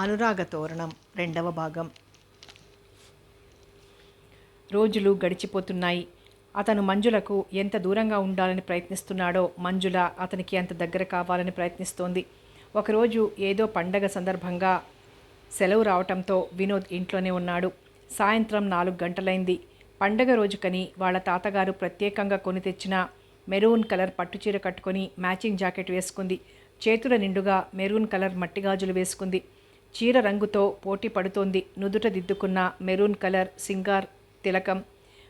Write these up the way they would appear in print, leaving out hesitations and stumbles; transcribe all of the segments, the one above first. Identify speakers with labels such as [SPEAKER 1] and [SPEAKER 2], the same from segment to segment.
[SPEAKER 1] అనురాగ తోరణం రెండవ భాగం. రోజులు గడిచిపోతున్నాయి. అతను మంజులకు ఎంత దూరంగా ఉండాలని ప్రయత్నిస్తున్నాడో మంజుల అతనికి అంత దగ్గర కావాలని ప్రయత్నిస్తోంది. ఒకరోజు ఏదో పండగ సందర్భంగా సెలవు రావటంతో వినోద్ ఇంట్లోనే ఉన్నాడు. సాయంత్రం 4 గంటలైంది. పండగ రోజుకని వాళ్ళ తాతగారు ప్రత్యేకంగా కొని తెచ్చిన మెరూన్ కలర్ పట్టుచీర కట్టుకొని మ్యాచింగ్ జాకెట్ వేసుకుంది. చేతుల నిండుగా మెరూన్ కలర్ మట్టిగాజులు వేసుకుంది. చీర రంగుతో పోటీ పడుతోంది. నుదుట దిద్దుకున్న మెరూన్ కలర్ సింగార్ తిలకం.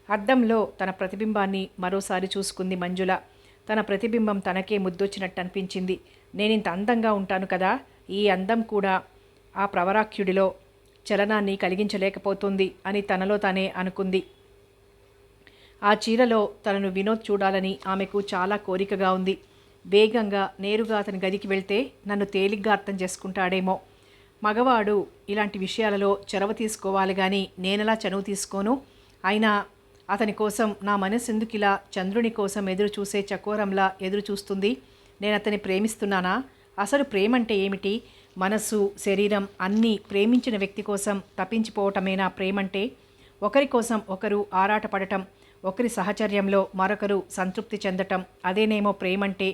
[SPEAKER 1] అద్దంలో తన ప్రతిబింబాన్ని మరోసారి చూసుకుంది మంజుల. తన ప్రతిబింబం తనకే ముద్దొచ్చినట్టు అనిపించింది. నేనింత అందంగా ఉంటాను కదా, ఈ అందం కూడా ఆ ప్రవరాఖ్యుడిలో చలనాన్ని కలిగించలేకపోతుంది అని తనలో తానే అనుకుంది. ఆ చీరలో తనను వినోద్ చూడాలని ఆమెకు చాలా కోరికగా ఉంది. వేగంగా నేరుగా అతని గదికి వెళ్తే నన్ను తేలిగ్గా అర్థం చేసుకుంటాడేమో. మగవాడు ఇలాంటి విషయాలలో చొరవ తీసుకోవాలి కానీ నేనెలా చనువు తీసుకోను? అయినా అతని కోసం నా మనసు ఎందుకు ఇలా చంద్రుని కోసం ఎదురు చూసే చకోరంలా ఎదురు చూస్తుంది? నేను అతన్ని ప్రేమిస్తున్నానా? అసలు ప్రేమంటే ఏమిటి? మనసు, శరీరం అన్నీ ప్రేమించిన వ్యక్తి కోసం తప్పించిపోవటమేనా ప్రేమంటే? ఒకరి కోసం ఒకరు ఆరాటపడటం, ఒకరి సహచర్యంలో మరొకరు సంతృప్తి చెందటం, అదేనేమో ప్రేమంటే.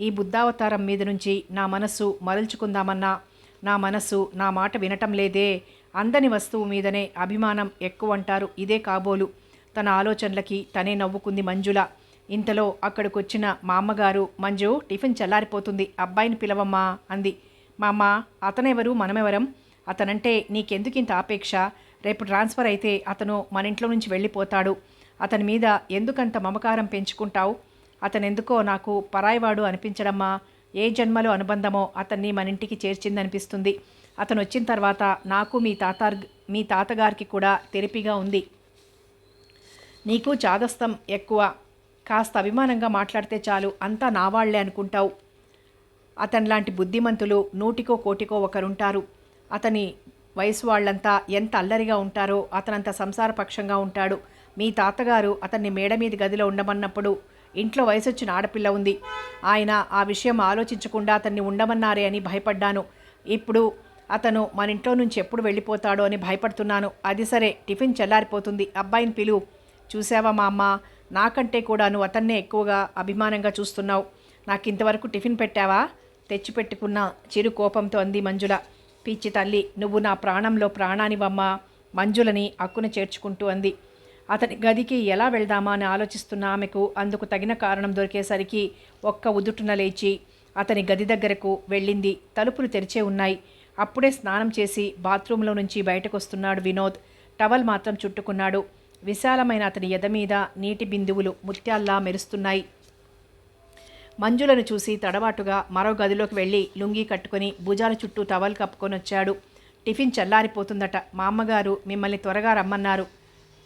[SPEAKER 1] ఈ బుద్ధావతారం మీద నుంచి నా మనస్సు మరల్చుకుందామన్నా నా మనస్సు నా మాట వినటం లేదే. అందని వస్తువు మీదనే అభిమానం ఎక్కువంటారు, ఇదే కాబోలు. తన ఆలోచనలకి తనే నవ్వుకుంది మంజుల. ఇంతలో అక్కడికొచ్చిన మా అమ్మగారు, మంజు టిఫిన్ చల్లారిపోతుంది, అబ్బాయిని పిలవమ్మా అంది. మా అమ్మ, అతనెవరు మనమెవరం? అతనంటే నీకెందుకింత ఆపేక్ష? రేపు ట్రాన్స్ఫర్ అయితే అతను మన ఇంట్లో నుంచి వెళ్ళిపోతాడు. అతని మీద ఎందుకంత మమకారం పెంచుకుంటావు? అతనెందుకో నాకు పరాయివాడు అనిపించడమ్మా. ఏ జన్మలో అనుబంధమో అతన్ని మన ఇంటికి చేర్చిందనిపిస్తుంది. అతను వచ్చిన తర్వాత నాకు మీ తాతగారికి కూడా తెరిపిగా ఉంది. నీకు చాదస్తం ఎక్కువ. కాస్త అభిమానంగా మాట్లాడితే చాలు, అంతా నా వాళ్లే అనుకుంటావు. అతనిలాంటి బుద్ధిమంతులు నూటికో కోటికో ఒకరుంటారు. అతని వయసు వాళ్ళంతా ఎంత అల్లరిగా ఉంటారో అతనంత సంసారపక్షంగా ఉంటాడు. మీ తాతగారు అతన్ని మేడ మీది గదిలో ఉండమన్నప్పుడు ఇంట్లో వయసొచ్చిన ఆడపిల్ల ఉంది. ఆయన ఆ విషయం ఆలోచించకుండా అతన్ని ఉండమన్నారే అని భయపడ్డాను. ఇప్పుడు అతను మన ఇంట్లో నుంచి ఎప్పుడు వెళ్ళిపోతాడో అని భయపడుతున్నాను. అది సరే, టిఫిన్ చల్లారిపోతుంది, అబ్బాయిని పిలువు. చూసావా మా అమ్మ, నాకంటే కూడా నువ్వు అతన్నే ఎక్కువగా అభిమానంగా చూస్తున్నావు. నాకు ఇంతవరకు టిఫిన్ పెట్టావా? తెచ్చిపెట్టుకున్న చిరు కోపంతో అంది మంజుల. పిచ్చి తల్లి, నువ్వు నా ప్రాణంలో ప్రాణానివమ్మా. మంజులని అక్కున చేర్చుకుంటూ అంది. అతని గదికి ఎలా వెళ్దామా అని ఆలోచిస్తున్న ఆమెకు అందుకు తగిన కారణం దొరికేసరికి ఒక్క ఉదుటున లేచి అతని గది దగ్గరకు వెళ్ళింది. తలుపులు తెరిచే ఉన్నాయి. అప్పుడే స్నానం చేసి బాత్రూంలో నుంచి బయటకు వస్తున్నాడు వినోద్. టవల్ మాత్రం చుట్టుకున్నాడు. విశాలమైన అతని ఎద మీద నీటి బిందువులు ముత్యాల్లా మెరుస్తున్నాయి. మంజులను చూసి తడబాటుగా మరో గదిలోకి వెళ్ళి లుంగీ కట్టుకొని భుజాల చుట్టూ టవల్ కప్పుకొని వచ్చాడు. టిఫిన్ చల్లారిపోతుందట, మా అమ్మగారు మిమ్మల్ని త్వరగా రమ్మన్నారు.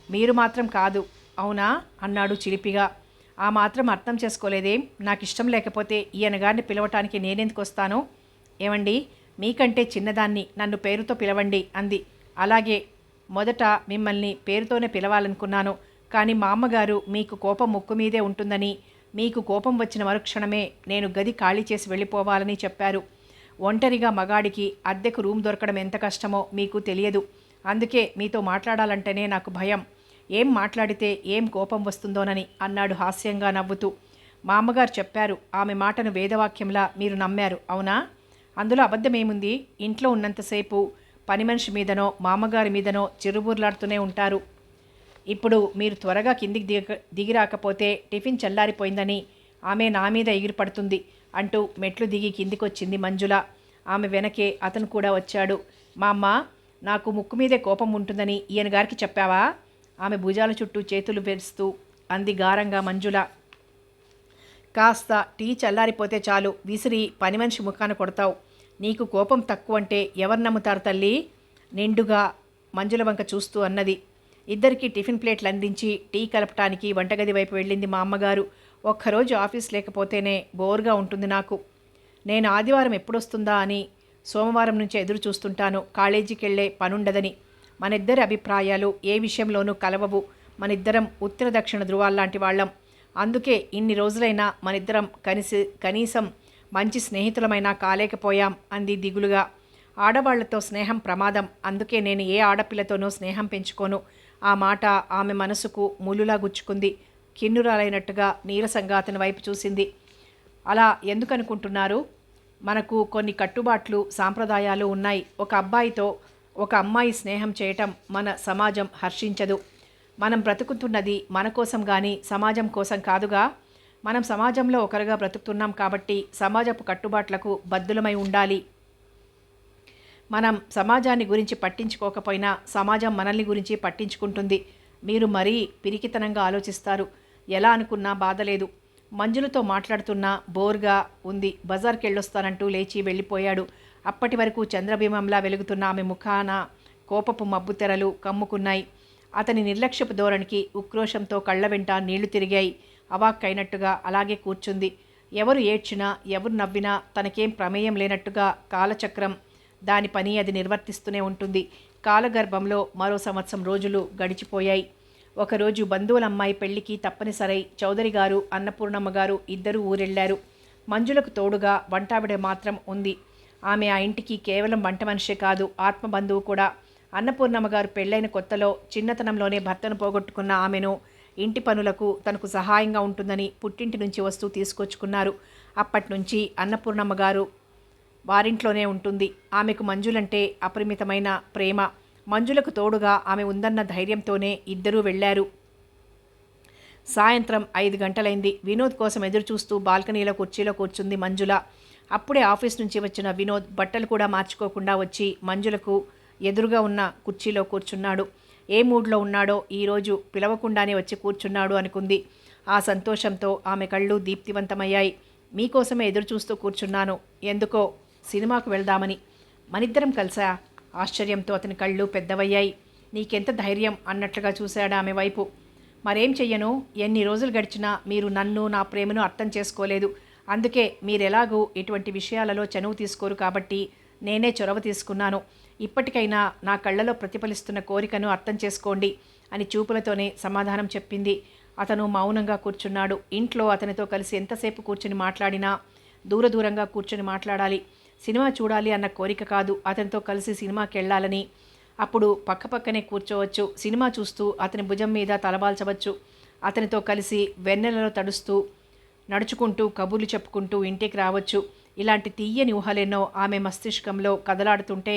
[SPEAKER 1] మీరు మాత్రం కాదు, అవునా అన్నాడు చిలిపిగా. ఆ మాత్రం అర్థం చేసుకోలేదేం? నాకు ఇష్టం లేకపోతే ఈయన గారిని పిలవటానికి నేనెందుకు వస్తాను? ఏమండి, మీకంటే చిన్నదాన్ని, నన్ను పేరుతో పిలవండి అంది. అలాగే, మొదట మిమ్మల్ని పేరుతోనే పిలవాలనుకున్నాను, కానీ మా అమ్మగారు మీకు కోపం ముక్కు మీదే ఉంటుందని, మీకు కోపం వచ్చిన మరుక్షణమే నేను గది ఖాళీ చేసి వెళ్ళిపోవాలని చెప్పారు. ఒంటరిగా మగాడికి అద్దెకు రూమ్ దొరకడం ఎంత కష్టమో మీకు తెలియదు. అందుకే మీతో మాట్లాడాలంటేనే నాకు భయం. ఏం మాట్లాడితే ఏం కోపం వస్తుందోనని అన్నాడు హాస్యంగా నవ్వుతూ. మా అమ్మగారు చెప్పారు, ఆమె మాటను వేదవాక్యంలా మీరు నమ్మారు, అవునా? అందులో అబద్ధమేముంది? ఇంట్లో ఉన్నంతసేపు పని మనిషి మీదనో మా అమ్మగారి మీదనో చిరుబుర్లాడుతూనే ఉంటారు. ఇప్పుడు మీరు త్వరగా కిందికి దిగి రాకపోతే టిఫిన్ చల్లారిపోయిందని ఆమె నా మీద ఎగిరిపడుతుంది అంటూ మెట్లు దిగి కిందికొచ్చింది మంజుల. ఆమె వెనకే అతను కూడా వచ్చాడు. మా అమ్మ, నాకు ముక్కు మీదే కోపం ఉంటుందని ఈయన గారికి చెప్పావా? ఆమె భుజాల చుట్టూ చేతులు వేస్తూ అంది గారంగా మంజుల. కాస్త టీ చల్లారిపోతే చాలు విసిరి పని మనిషి ముఖాన కొడతావు. నీకు కోపం తక్కువంటే ఎవరు నమ్ముతారు తల్లి? నిండుగా మంజుల వంక చూస్తూ అన్నది. ఇద్దరికి టిఫిన్ ప్లేట్లు అందించి టీ కలపటానికి వంటగది వైపు వెళ్ళింది మా అమ్మగారు. ఒక్కరోజు ఆఫీస్ లేకపోతేనే బోర్గా ఉంటుంది నాకు. నేను ఆదివారం ఎప్పుడొస్తుందా అని సోమవారం నుంచి ఎదురు చూస్తుంటాను. కాలేజీకి వెళ్ళే పనుండదని. మనిద్దరి అభిప్రాయాలు ఏ విషయంలోనూ కలవవు. మనిద్దరం ఉత్తర దక్షిణ ధృవాల్లాంటి వాళ్ళం. అందుకే ఇన్ని రోజులైనా మనిద్దరం కనీసం మంచి స్నేహితులమైనా కాలేకపోయాం అంది దిగులుగా. ఆడవాళ్లతో స్నేహం ప్రమాదం, అందుకే నేను ఏ ఆడపిల్లతోనూ స్నేహం పెంచుకోను. ఆ మాట ఆమె మనసుకు ములులా గుచ్చుకుంది. కిన్నురాలైనట్టుగా నీరసంగా అతని వైపు చూసింది. అలా ఎందుకనుకుంటున్నారు? మనకు కొన్ని కట్టుబాట్లు సాంప్రదాయాలు ఉన్నాయి. ఒక అబ్బాయితో ఒక అమ్మాయి స్నేహం చేయటం మన సమాజం హర్షించదు. మనం బ్రతుకుతున్నది మన కోసం కానీ సమాజం కోసం కాదుగా. మనం సమాజంలో ఒకరుగా బ్రతుకుతున్నాం కాబట్టి సమాజపు కట్టుబాట్లకు బద్దులమై ఉండాలి. మనం సమాజాన్ని గురించి పట్టించుకోకపోయినా సమాజం మనల్ని గురించి పట్టించుకుంటుంది. మీరు మరీ పిరికితనంగా ఆలోచిస్తారు. ఎలా అనుకున్నా బాధలేదు. మంజులతో మాట్లాడుతున్నా బోర్గా ఉంది. బజార్కి వెళ్ళొస్తానంటూ లేచి వెళ్ళిపోయాడు. అప్పటి వరకు చంద్రబింబంలా వెలుగుతున్న ఆమె ముఖాన కోపపు మబ్బు తెరలు కమ్ముకున్నాయి. అతని నిర్లక్ష్యపు ధోరణికి ఉక్రోషంతో కళ్ళ వెంట నీళ్లు తిరిగాయి. అవాక్కైనట్టుగా అలాగే కూర్చుంది. ఎవరు ఏడ్చినా ఎవరు నవ్వినా తనకేం ప్రమేయం లేనట్టుగా కాలచక్రం దాని పని అది నిర్వర్తిస్తూనే ఉంటుంది. కాలగర్భంలో మరో సంవత్సరం రోజులు గడిచిపోయాయి. ఒకరోజు బంధువుల అమ్మాయి పెళ్లికి తప్పనిసరై చౌదరి గారు అన్నపూర్ణమ్మ గారు ఇద్దరూ ఊరెళ్లారు. మంజులకు తోడుగా వంటావిడ మాత్రం ఉంది. ఆమె ఆ ఇంటికి కేవలం వంట మనిషే కాదు, ఆత్మబంధువు కూడా. అన్నపూర్ణమ్మ గారు పెళ్లైన కొత్తలో చిన్నతనంలోనే భర్తను పోగొట్టుకున్న ఆమెను ఇంటి పనులకు తనకు సహాయంగా ఉంటుందని పుట్టింటి నుంచి వస్తూ తీసుకొచ్చుకున్నారు. అప్పట్నుంచి అన్నపూర్ణమ్మ గారు వారింట్లోనే ఉంటుంది. ఆమెకు మంజులంటే అపరిమితమైన ప్రేమ. మంజులకు తోడుగా ఆమె ఉందన్న ధైర్యంతోనే ఇద్దరూ వెళ్లారు. సాయంత్రం 5 గంటలైంది. వినోద్ కోసం ఎదురుచూస్తూ బాల్కనీలో కుర్చీలో కూర్చుంది మంజుల. అప్పుడే ఆఫీస్ నుంచి వచ్చిన వినోద్ బట్టలు కూడా మార్చుకోకుండా వచ్చి మంజులకు ఎదురుగా ఉన్న కుర్చీలో కూర్చున్నాడు. ఏ మూడ్లో ఉన్నాడో ఈరోజు పిలవకుండానే వచ్చి కూర్చున్నాడు అనుకుంది. ఆ సంతోషంతో ఆమె కళ్ళు దీప్తివంతమయ్యాయి. మీకోసమే ఎదురుచూస్తూ కూర్చున్నాను. ఎందుకో సినిమాకు వెళ్దామని. మనిద్దరం కలిసా? ఆశ్చర్యంతో అతని కళ్ళు పెద్దవయ్యాయి. నీకెంత ధైర్యం అన్నట్లుగా చూశాడు ఆమె వైపు. మరేం చెయ్యను, ఎన్ని రోజులు గడిచినా మీరు నన్ను నా ప్రేమను అర్థం చేసుకోలేదు. అందుకే మీరెలాగూ ఇటువంటి విషయాలలో చనువు తీసుకోరు కాబట్టి నేనే చొరవ తీసుకున్నాను. ఇప్పటికైనా నా కళ్ళలో ప్రతిఫలిస్తున్న కోరికను అర్థం చేసుకోండి అని చూపులతోనే సమాధానం చెప్పింది. అతను మౌనంగా కూర్చున్నాడు. ఇంట్లో అతనితో కలిసి ఎంతసేపు కూర్చుని మాట్లాడినా దూరంగా కూర్చుని మాట్లాడాలి. సినిమా చూడాలి అన్న కోరిక కాదు, అతనితో కలిసి సినిమాకి వెళ్ళాలని. అప్పుడు పక్కపక్కనే కూర్చోవచ్చు. సినిమా చూస్తూ అతని భుజం మీద తలబాల్చవచ్చు. అతనితో కలిసి వెన్నెలలో తడుస్తూ నడుచుకుంటూ కబుర్లు చెప్పుకుంటూ ఇంటికి రావచ్చు. ఇలాంటి తీయని ఊహలెన్నో ఆమె మస్తిష్కంలో కదలాడుతుంటే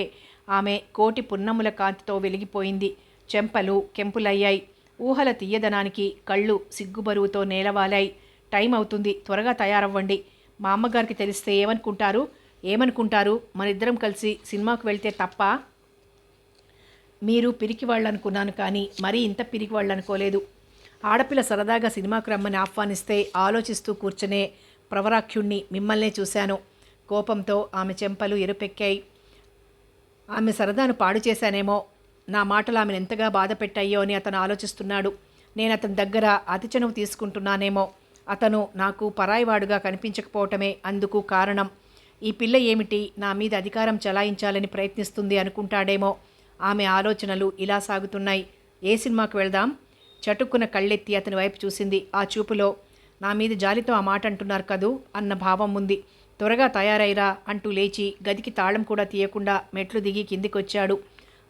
[SPEAKER 1] ఆమె కోటి పున్నముల కాంతితో వెలిగిపోయింది. చెంపలు కెంపులయ్యాయి. ఊహల తీయదనానికి కళ్ళు సిగ్గుబరువుతో నేలవాలాయి. టైం అవుతుంది, త్వరగా తయారవ్వండి. మా అమ్మగారికి తెలిస్తే ఏమనుకుంటారు? మనిద్దరం కలిసి సినిమాకు వెళ్తే తప్ప? మీరు పిరికి వాళ్ళనుకున్నాను, కానీ మరీ ఇంత పిరికి వాళ్ళనుకోలేదు. ఆడపిల్ల సరదాగా సినిమాకు రమ్మని ఆహ్వానిస్తే ఆలోచిస్తూ కూర్చునే ప్రవరాఖ్యుణ్ణి మిమ్మల్నే చూశాను. కోపంతో ఆమె చెంపలు ఎరుపెక్కాయి. ఆమె సరదాను పాడు చేశానేమో, నా మాటలు ఆమెను ఎంతగా బాధ పెట్టాయో అని అతను ఆలోచిస్తున్నాడు. నేను అతని దగ్గర అతి చనువు తీసుకుంటున్నానేమో. అతను నాకు పరాయివాడుగా కనిపించకపోవటమే అందుకు కారణం. ఈ పిల్ల ఏమిటి నా మీద అధికారం చలాయించాలని ప్రయత్నిస్తుంది అనుకుంటాడేమో. ఆమె ఆలోచనలు ఇలా సాగుతున్నాయి. ఏ సినిమాకు వెళ్దాం? చటుక్కున కళ్ళెత్తి అతని వైపు చూసింది. ఆ చూపులో నా మీద జాలితో ఆ మాట అంటున్నారు కదూ అన్న భావం ఉంది. త్వరగా తయారైరా అంటూ లేచి గదికి తాళం కూడా తీయకుండా మెట్లు దిగి కిందికొచ్చాడు.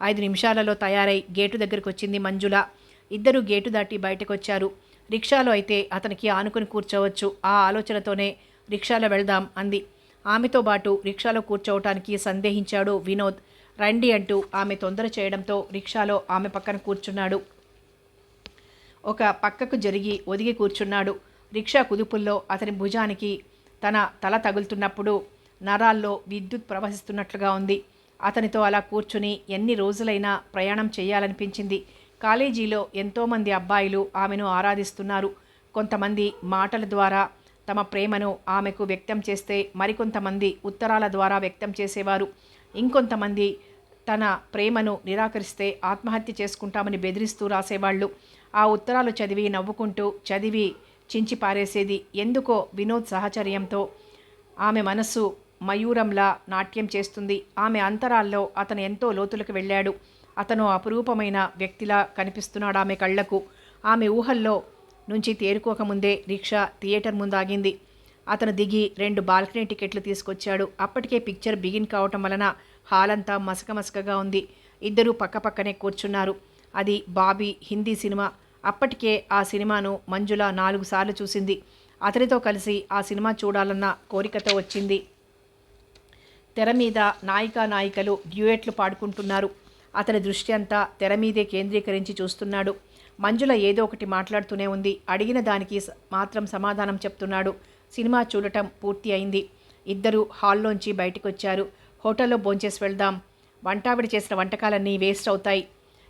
[SPEAKER 1] 5 నిమిషాలలో తయారై గేటు దగ్గరకు వచ్చింది మంజుల. ఇద్దరూ గేటు దాటి బయటకొచ్చారు. రిక్షాలో అయితే అతనికి ఆనుకుని కూర్చోవచ్చు. ఆ ఆలోచనతోనే రిక్షాలో వెళ్దాం అంది. ఆమెతో పాటు రిక్షాలో కూర్చోవటానికి సందేహించాడు వినోద్. రండి అంటూ ఆమె తొందర చేయడంతో రిక్షాలో ఆమె పక్కన కూర్చున్నాడు. ఒక పక్కకు జరిగి ఒదిగి కూర్చున్నాడు. రిక్షా కుదుపుల్లో అతని భుజానికి తన తల తగులుతున్నప్పుడు నరాల్లో విద్యుత్ ప్రవహిస్తున్నట్లుగా ఉంది. అతనితో అలా కూర్చుని ఎన్ని రోజులైనా ప్రయాణం చేయాలనిపించింది. కాలేజీలో ఎంతోమంది అబ్బాయిలు ఆమెను ఆరాధిస్తున్నారు. కొంతమంది మాటల ద్వారా తమ ప్రేమను ఆమెకు వ్యక్తం చేస్తే మరికొంతమంది ఉత్తరాల ద్వారా వ్యక్తం చేసేవారు. ఇంకొంతమంది తన ప్రేమను నిరాకరిస్తే ఆత్మహత్య చేసుకుంటామని బెదిరిస్తూ రాసేవాళ్ళు. ఆ ఉత్తరాలు చదివి నవ్వుకుంటూ చదివి చించి పారేసేది. ఎందుకో వినోద్ సహచర్యంతో ఆమె మనస్సు మయూరంలా నాట్యం చేస్తుంది. ఆమె అంతరాల్లో అతను ఎంతో లోతులకు వెళ్ళాడు. అతను అపురూపమైన వ్యక్తిలా కనిపిస్తున్నాడు ఆమె కళ్లకు. ఆమె ఊహల్లో నుంచి తేరుకోకముందే రిక్షా థియేటర్ ముందాగింది. అతను దిగి 2 బాల్కనీ టికెట్లు తీసుకొచ్చాడు. అప్పటికే పిక్చర్ బిగిన్ కావటం వలన హాలంతా మసకమసకగా ఉంది. ఇద్దరూ పక్కపక్కనే కూర్చున్నారు. అది బాబీ హిందీ సినిమా. అప్పటికే ఆ సినిమాను మంజుల 4 సార్లు చూసింది. అతనితో కలిసి ఆ సినిమా చూడాలన్న కోరికతో వచ్చింది. తెర మీద నాయికలు డ్యూయెట్లు పాడుకుంటున్నారు. అతని దృష్టి అంతా తెర మీదే కేంద్రీకరించి చూస్తున్నాడు. మంజుల ఏదో ఒకటి మాట్లాడుతూనే ఉంది. అడిగిన దానికి మాత్రం సమాధానం చెప్తున్నాడు. సినిమా చూడటం పూర్తి అయింది. ఇద్దరు హాల్లోంచి బయటికొచ్చారు. హోటల్లో భోంచేసి వెళ్దాం. వంటావిడి చేసిన వంటకాలన్నీ వేస్ట్ అవుతాయి.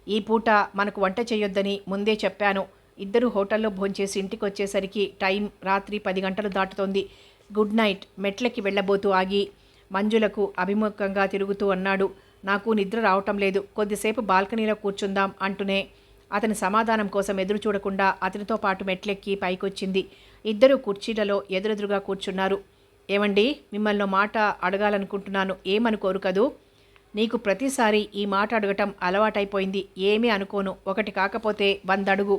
[SPEAKER 1] ఈ పూట మనకు వంట చేయొద్దని ముందే చెప్పాను. ఇద్దరు హోటల్లో భోంచేసి ఇంటికి వచ్చేసరికి టైం రాత్రి 10 గంటలు దాటుతోంది. Good night. మెట్లకి వెళ్ళబోతూ ఆగి మంజులకు అభిముఖంగా తిరుగుతూ అన్నాడు. నాకు నిద్ర రావటం లేదు. కొద్దిసేపు బాల్కనీలో కూర్చుందాం అంటూనే అతని సమాధానం కోసం ఎదురు చూడకుండా అతనితో పాటు మెట్లెక్కి పైకొచ్చింది. ఇద్దరు కుర్చీలలో ఎదురెదురుగా కూర్చున్నారు. ఏమండి, మిమ్మల్ని మాట అడగాలనుకుంటున్నాను. ఏమనుకోరు కదూ? నీకు ప్రతిసారి ఈ మాట అడగటం అలవాటైపోయింది. ఏమీ అనుకోను. ఒకటి కాకపోతే 100 అడుగు.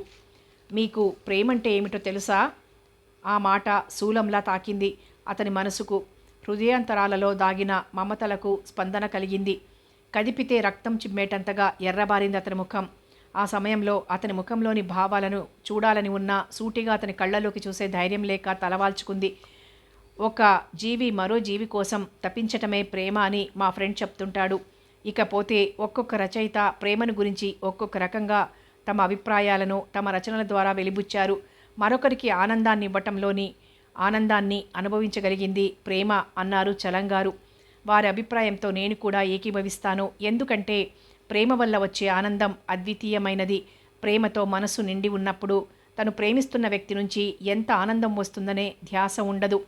[SPEAKER 1] మీకు ప్రేమంటే ఏమిటో తెలుసా? ఆ మాట శూలంలా తాకింది అతని మనసుకు. హృదయాంతరాలలో దాగిన మమతలకు స్పందన కలిగింది. కదిపితే రక్తం చిమ్మేటంతగా ఎర్రబారింది అతని ముఖం. ఆ సమయంలో అతని ముఖంలోని భావాలను చూడాలని ఉన్నా సూటిగా అతని కళ్ళలోకి చూసే ధైర్యం లేక తలవాల్చుకుంది. ఒక జీవి మరో జీవి కోసం తపించటమే ప్రేమ అని మా ఫ్రెండ్ చెప్తుంటాడు. ఇకపోతే ఒక్కొక్క రచయిత ప్రేమను గురించి ఒక్కొక్క రకంగా తమ అభిప్రాయాలను తమ రచనల ద్వారా వెలిబుచ్చారు. మరొకరికి ఆనందాన్ని ఇవ్వటంలోని ఆనందాన్ని అనుభవించగలిగింది ప్రేమ అన్నారు చలంగారు. వారి అభిప్రాయంతో నేను కూడా ఏకీభవిస్తాను. ఎందుకంటే ప్రేమ వల్ల వచ్చే ఆనందం అద్వితీయమైనది. ప్రేమతో మనసు నిండి ఉన్నప్పుడు తను ప్రేమిస్తున్న వ్యక్తి నుంచి ఎంత ఆనందం వస్తుందనే ధ్యాస ఉండదు.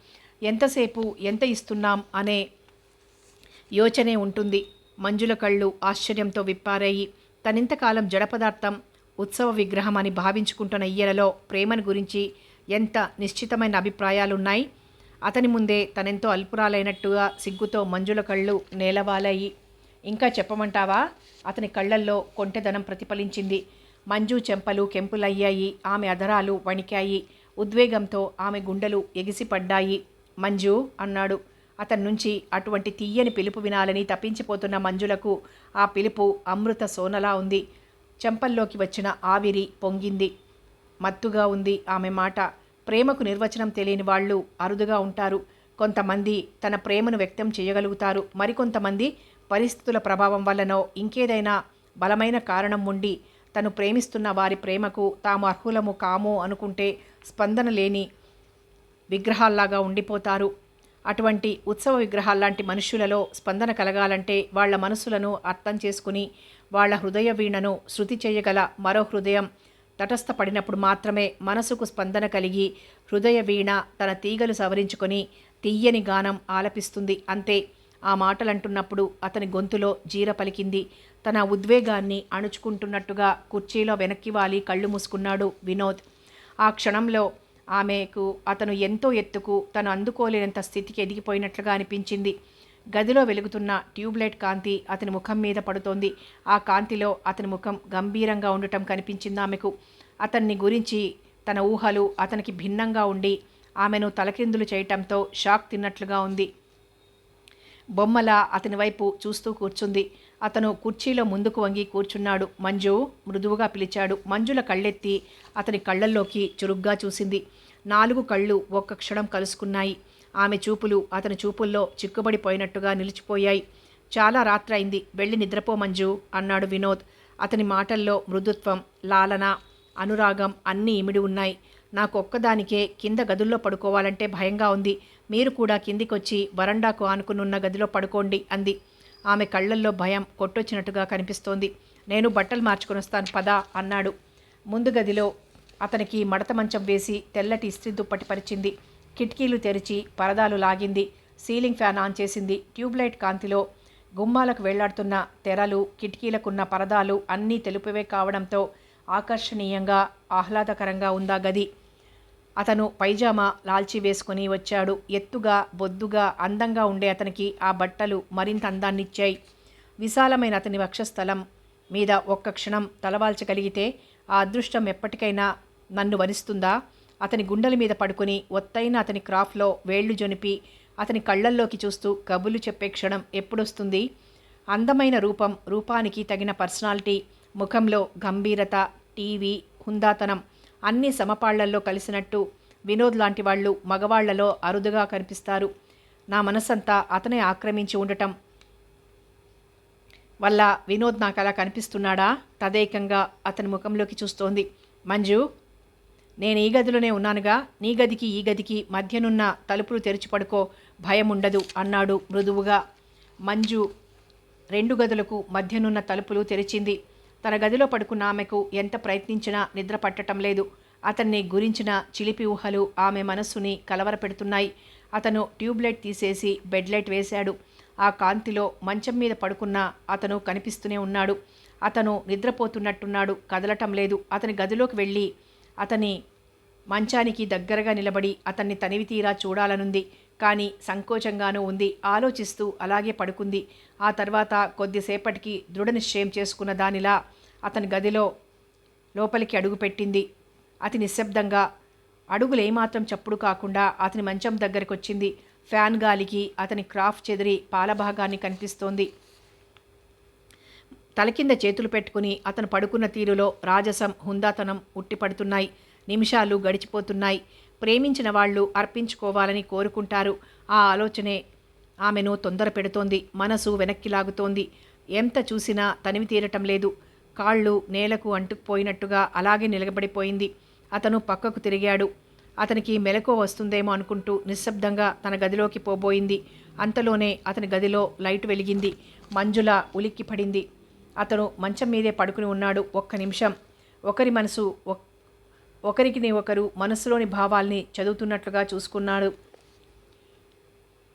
[SPEAKER 1] ఎంతసేపు ఎంత ఇస్తున్నాం అనే యోచనే ఉంటుంది. మంజుల కళ్ళు ఆశ్చర్యంతో విప్పారాయి. తనింతకాలం జడపదార్థం ఉత్సవ విగ్రహం అని భావించుకుంటున్న ఇయ్యలలో ప్రేమను గురించి ఎంత నిశ్చితమైన అభిప్రాయాలున్నాయి. అతని ముందే తనెంతో అల్పురాలైనట్టుగా సిగ్గుతో మంజుల కళ్ళు నేలవాలాయి. ఇంకా చెప్పమంటావా? అతని కళ్ళల్లో కొంటెదనం ప్రతిఫలించింది. మంజు చెంపలు కెంపులయ్యాయి. ఆమె అధరాలు వణికాయి. ఉద్వేగంతో ఆమె గుండెలు ఎగిసిపడ్డాయి. మంజు అన్నాడు. అతని నుంచి అటువంటి తీయని పిలుపు వినాలని తప్పించిపోతున్న మంజులకు ఆ పిలుపు అమృత సోనలా ఉంది. చెంపల్లోకి వచ్చిన ఆవిరి పొంగింది. మత్తుగా ఉంది ఆమె మాట. ప్రేమకు నిర్వచనం తెలియని వాళ్ళు అరుదుగా ఉంటారు. కొంతమంది తన ప్రేమను వ్యక్తం చేయగలుగుతారు. మరికొంతమంది పరిస్థితుల ప్రభావం వల్లనో ఇంకేదైనా బలమైన కారణం ఉండి తను ప్రేమిస్తున్న వారి ప్రేమకు తాము అర్హులము కామో అనుకుంటే స్పందన లేని విగ్రహాల్లాగా ఉండిపోతారు. అటువంటి ఉత్సవ విగ్రహాల్లాంటి మనుష్యులలో స్పందన కలగాలంటే వాళ్ల మనసులను అర్థం చేసుకుని వాళ్ల హృదయ వీణను శృతి చేయగల మరో హృదయం తటస్థపడినప్పుడు మాత్రమే మనసుకు స్పందన కలిగి హృదయ వీణ తన తీగలు సవరించుకొని తీయని గానం ఆలపిస్తుంది. అంతే. ఆ మాటలంటున్నప్పుడు అతని గొంతులో జీర పలికింది. తన ఉద్వేగాన్ని అణుచుకుంటున్నట్టుగా కుర్చీలో వెనక్కి వాలి కళ్ళు మూసుకున్నాడు వినోద్. ఆ క్షణంలో ఆమెకు అతను ఎంతో ఎత్తుకు తను అందుకోలేనంత స్థితికి ఎదిగిపోయినట్లుగా అనిపించింది. గదిలో వెలుగుతున్న ట్యూబ్లైట్ కాంతి అతని ముఖం మీద పడుతోంది. ఆ కాంతిలో అతని ముఖం గంభీరంగా ఉండటం కనిపించింది ఆమెకు. అతన్ని గురించి తన ఊహలు అతనికి భిన్నంగా ఉండి ఆమెను తలకిందులు చేయటంతో షాక్ తిన్నట్లుగా ఉంది. బొమ్మలా అతని వైపు చూస్తూ కూర్చుంది. అతను కుర్చీలో ముందుకు వంగి కూర్చున్నాడు. మంజు మృదువుగా పిలిచాడు. మంజుల కళ్ళెత్తి అతని కళ్ళల్లోకి చురుగ్గా చూసింది. 4 కళ్ళు ఒక్క క్షణం కలుసుకున్నాయి. ఆమె చూపులు అతని చూపుల్లో చిక్కుబడిపోయినట్టుగా నిలిచిపోయాయి. చాలా రాత్రైంది, వెళ్ళి నిద్రపో మంజు అన్నాడు వినోద్. అతని మాటల్లో మృదుత్వం, లాలన, అనురాగం అన్నీ ఇమిడి ఉన్నాయి. నాకొక్కదానికే కింద గదుల్లో పడుకోవాలంటే భయంగా ఉంది. మీరు కూడా కిందికొచ్చి వరండాకు ఆనుకునున్న గదిలో పడుకోండి అంది. ఆమె కళ్ళల్లో భయం కొట్టొచ్చినట్టుగా కనిపిస్తోంది. నేను బట్టలు మార్చుకొని వస్తాను పదా అన్నాడు. ముందు గదిలో అతనికి మడత మంచం వేసి తెల్లటి ఇస్త్రీ దుప్పటి పరిచింది. కిటికీలు తెరిచి పరదాలు లాగింది. సీలింగ్ ఫ్యాన్ ఆన్ చేసింది. ట్యూబ్లైట్ కాంతిలో గుమ్మాలకు వెళ్లాడుతున్న తెరలు, కిటికీలకున్న పరదాలు అన్నీ తెలుపువే కావడంతో ఆకర్షణీయంగా ఆహ్లాదకరంగా ఉందా గది. అతను పైజామా లాల్చి వేసుకుని వచ్చాడు. ఎత్తుగా బొద్దుగా అందంగా ఉండే అతనికి ఆ బట్టలు మరింత అందాన్నిచ్చాయి. విశాలమైన అతని వక్షస్థలం మీద ఒక్క క్షణం తలవాల్చగలిగితే ఆ అదృష్టం ఎప్పటికైనా నన్ను వరిస్తుందా? అతని గుండెల మీద పడుకుని ఒత్తైన అతని క్రాఫ్లో వేళ్లు జొనిపి అతని కళ్ళల్లోకి చూస్తూ కబులు చెప్పే క్షణం ఎప్పుడొస్తుంది? అందమైన రూపం, రూపానికి తగిన పర్సనాలిటీ, ముఖంలో గంభీరత, టీవీ, హుందాతనం అన్నీ సమపాళ్లల్లో కలిసినట్టు వినోద్ లాంటి వాళ్ళు మగవాళ్లలో అరుదుగా కనిపిస్తారు. నా మనసంతా అతనే ఆక్రమించి ఉండటం వల్ల వినోద్ నాకు అలా కనిపిస్తున్నాడా? తదేకంగా అతని ముఖంలోకి చూస్తోంది. మంజు, నేను ఈ గదిలోనే ఉన్నానుగా, నీ గదికి ఈ గదికి మధ్యనున్న తలుపులు తెరిచి పడుకో, భయం ఉండదు అన్నాడు మృదువుగా. మంజు 2 గదులకు మధ్యనున్న తలుపులు తెరిచింది. తన గదిలో పడుకున్న ఆమెకు ఎంత ప్రయత్నించినా నిద్ర పట్టటం లేదు. అతన్ని గురించిన చిలిపి ఊహలు ఆమె మనస్సుని కలవరపెడుతున్నాయి. అతను ట్యూబ్లైట్ తీసేసి బెడ్ లైట్ వేశాడు. ఆ కాంతిలో మంచం మీద పడుకున్న అతను కనిపిస్తూనే ఉన్నాడు. అతను నిద్రపోతున్నట్టున్నాడు, కదలటం లేదు. అతని గదిలోకి వెళ్ళి అతని మంచానికి దగ్గరగా నిలబడి అతన్ని తనివి తీరా చూడాలనుంది. కానీ సంకోచంగానూ ఉంది. ఆలోచిస్తూ అలాగే పడుకుంది. ఆ తర్వాత కొద్దిసేపటికి దృఢ నిశ్చయం చేసుకున్న దానిలా అతని గదిలో లోపలికి అడుగుపెట్టింది. అతి నిశ్శబ్దంగా, అడుగులేమాత్రం చప్పుడు కాకుండా అతని మంచం దగ్గరికి వచ్చింది. ఫ్యాన్ గాలికి అతని క్రాఫ్ చెదిరి పాలభాగాన్ని కనిపిస్తోంది. తల కింద చేతులు పెట్టుకుని అతను పడుకున్న తీరులో రాజసం, హుందాతనం ఉట్టిపడుతున్నాయి. నిమిషాలు గడిచిపోతున్నాయి. ప్రేమించిన వాళ్ళు అర్పించుకోవాలని కోరుకుంటారు. ఆ ఆలోచనే ఆమెను తొందర పెడుతోంది. మనసు వెనక్కి లాగుతోంది. ఎంత చూసినా తనివి తీరటం లేదు. కాళ్ళు నేలకు అంటుకుపోయినట్టుగా అలాగే నిలబడిపోయింది. అతను పక్కకు తిరిగాడు. అతనికి మెలకువ వస్తుందేమో అనుకుంటూ నిశ్శబ్దంగా తన గదిలోకి పోబోయింది. అంతలోనే అతని గదిలో లైటు వెలిగింది. మంజుల ఉలిక్కి పడింది. అతను మంచం మీదే పడుకుని ఉన్నాడు. ఒక్క నిమిషం ఒకరికి ఒకరు మనసులోని భావాల్ని చదువుతున్నట్లుగా చూసుకున్నాడు.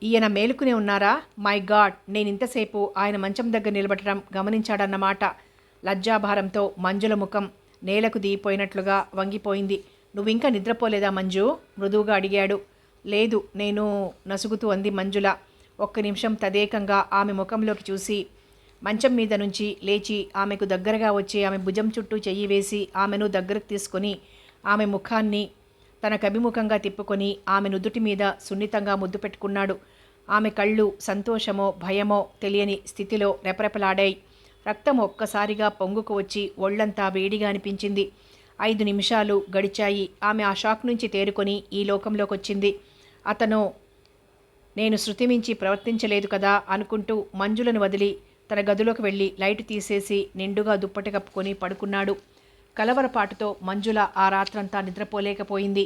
[SPEAKER 1] ఈయన మేలుకునే ఉన్నారా? మై గాడ్, నేనింతసేపు ఆయన మంచం దగ్గర నిలబడటం గమనించాడన్నమాట. లజ్జాభారంతో మంజుల ముఖం నేలకు దిగిపోయినట్లుగా వంగిపోయింది. నువ్వింకా నిద్రపోలేదా మంజు? మృదువుగా అడిగాడు. లేదు, నేను నసుగుతూ అంది మంజుల. ఒక్క నిమిషం తదేకంగా ఆమె ముఖంలోకి చూసి మంచం మీద నుంచి లేచి ఆమెకు దగ్గరగా వచ్చి ఆమె భుజం చుట్టూ చెయ్యి వేసి ఆమెను దగ్గరకు తీసుకొని ఆమె ముఖాన్ని తనకభిముఖంగా తిప్పుకొని ఆమె నుదుటి మీద సున్నితంగా ముద్దు పెట్టుకున్నాడు. ఆమె కళ్ళు సంతోషమో భయమో తెలియని స్థితిలో రెపరెపలాడాయి. రక్తం ఒక్కసారిగా పొంగుకు వచ్చి ఒళ్లంతా వేడిగా అనిపించింది. 5 నిమిషాలు గడిచాయి. ఆమె ఆ షాక్ నుంచి తేరుకొని ఈ లోకంలోకి వచ్చింది. అతను నేను శృతిమించి ప్రవర్తించలేదు కదా అనుకుంటూ మంజులను వదిలి తన గదిలోకి వెళ్ళి లైటు తీసేసి నిండుగా దుప్పటి కప్పుకొని పడుకున్నాడు. కలవరపాటుతో మంజుల ఆ రాత్రంతా నిద్రపోలేకపోయింది.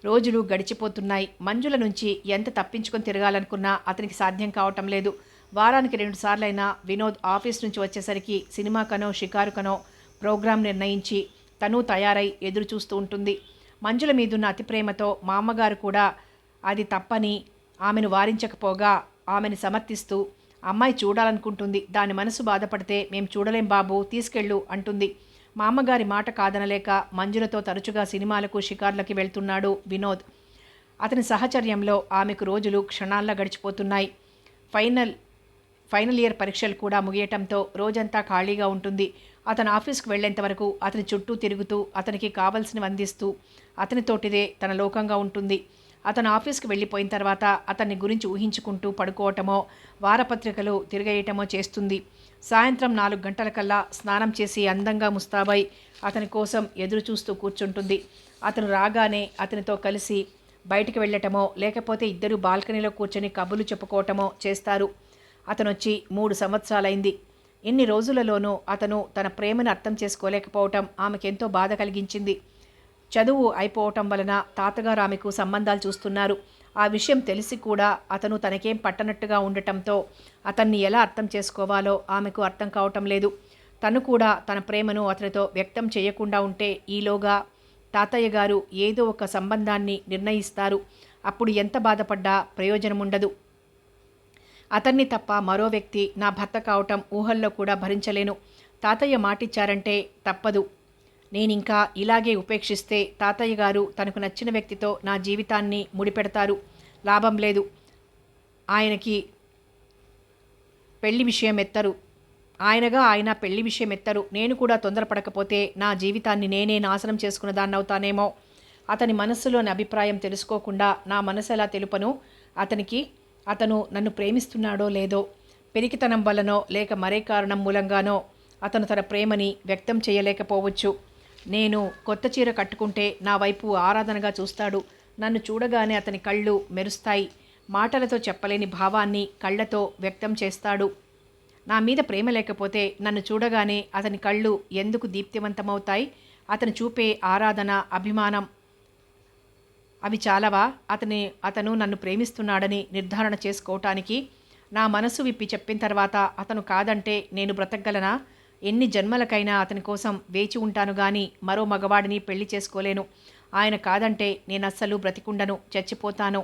[SPEAKER 1] రోజులు గడిచిపోతున్నాయి. మంజుల నుంచి ఎంత తప్పించుకొని తిరగాలనుకున్నా అతనికి సాధ్యం కావటం లేదు. వారానికి 2 సార్లైనా వినోద్ ఆఫీస్ నుంచి వచ్చేసరికి సినిమాకనో షికారుకనో ప్రోగ్రాం నిర్ణయించి తను తయారై ఎదురు చూస్తూ ఉంటుంది. మంజుల మీదున్న అతి ప్రేమతో మా అమ్మగారు కూడా అది తప్పని ఆమెను వారించకపోగా ఆమెను సమర్థిస్తూ అమ్మాయి చూడాలనుకుంటుంది, దాని మనసు బాధపడితే మేము చూడలేం బాబు, తీసుకెళ్ళు అంటుంది. మా అమ్మగారి మాట కాదనలేక మంజులతో తరచుగా సినిమాలకు షికార్లకి వెళ్తున్నాడు వినోద్. అతని సహచర్యంలో ఆమెకు రోజులు క్షణాల్లో గడిచిపోతున్నాయి. ఫైనల్ ఇయర్ పరీక్షలు కూడా ముగియటంతో రోజంతా ఖాళీగా ఉంటుంది. అతను ఆఫీస్కి వెళ్లేంత వరకు అతని చుట్టూ తిరుగుతూ అతనికి కావలసినవి అందిస్తూ అతనితోటిదే తన లోకంగా ఉంటుంది. అతను ఆఫీస్కి వెళ్ళిపోయిన తర్వాత అతన్ని గురించి ఊహించుకుంటూ పడుకోవటమో వారపత్రికలు తిరగేయటమో చేస్తుంది. సాయంత్రం 4 గంటలకల్లా స్నానం చేసి అందంగా ముస్తాబై అతని కోసం ఎదురు చూస్తూ కూర్చుంటుంది. అతను రాగానే అతనితో కలిసి బయటికి వెళ్ళటమో లేకపోతే ఇద్దరు బాల్కనీలో కూర్చొని కబుర్లు చెప్పుకోవటమో చేస్తారు. అతను వచ్చి 3 సంవత్సరాలైంది. ఇన్ని రోజులలోనూ అతను తన ప్రేమను అర్థం చేసుకోలేకపోవటం ఆమెకెంతో బాధ కలిగించింది. చదువు అయిపోవటం వలన తాతగారు ఆమెకు సంబంధాలు చూస్తున్నారు. ఆ విషయం తెలిసి కూడా అతను తనకేం పట్టనట్టుగా ఉండటంతో అతన్ని ఎలా అర్థం చేసుకోవాలో ఆమెకు అర్థం కావటం లేదు. తను కూడా తన ప్రేమను అతనితో వ్యక్తం చేయకుండా ఉంటే ఈలోగా తాతయ్య గారు ఏదో ఒక సంబంధాన్ని నిర్ణయిస్తారు. అప్పుడు ఎంత బాధపడ్డా ప్రయోజనముండదు. అతన్ని తప్ప మరో వ్యక్తి నా భర్త కావటం ఊహల్లో కూడా భరించలేను. తాతయ్య మాటిచ్చారంటే తప్పదు. నేనింకా ఇలాగే ఉపేక్షిస్తే తాతయ్య గారు తనకు నచ్చిన వ్యక్తితో నా జీవితాన్ని ముడిపెడతారు. లాభం లేదు. ఆయనకి పెళ్లి విషయం ఎత్తరు. ఆయన పెళ్లి విషయం ఎత్తరు. నేను కూడా తొందరపడకపోతే నా జీవితాన్ని నేనే నాశనం చేసుకున్న దాన్నవుతానేమో. అతని మనస్సులోని అభిప్రాయం తెలుసుకోకుండా నా మనసు ఎలా తెలుపను అతనికి? అతను నన్ను ప్రేమిస్తున్నాడో లేదో. పెరికితనం వల్లనో లేక మరే కారణం మూలంగానో అతను తన ప్రేమని వ్యక్తం చేయలేకపోవచ్చు. నేను కొత్త చీర కట్టుకుంటే నా వైపు ఆరాధనగా చూస్తాడు. నన్ను చూడగానే అతని కళ్ళు మెరుస్తాయి. మాటలతో చెప్పలేని భావాన్ని కళ్ళతో వ్యక్తం చేస్తాడు. నా మీద ప్రేమ లేకపోతే నన్ను చూడగానే అతని కళ్ళు ఎందుకు దీప్తివంతమవుతాయి? అతను చూపే ఆరాధన, అభిమానం అవి చాలవా అతను నన్ను ప్రేమిస్తున్నాడని నిర్ధారణ చేసుకోవటానికి? నా మనసు విప్పి చెప్పిన తర్వాత అతను కాదంటే నేను బ్రతకగలనా? ఎన్ని జన్మలకైనా అతని కోసం వేచి ఉంటాను గాని మరో మగవాడిని పెళ్లి చేసుకోలేను. ఆయన కాదంటే నేను అస్సలు బ్రతికుండను, చచ్చిపోతాను.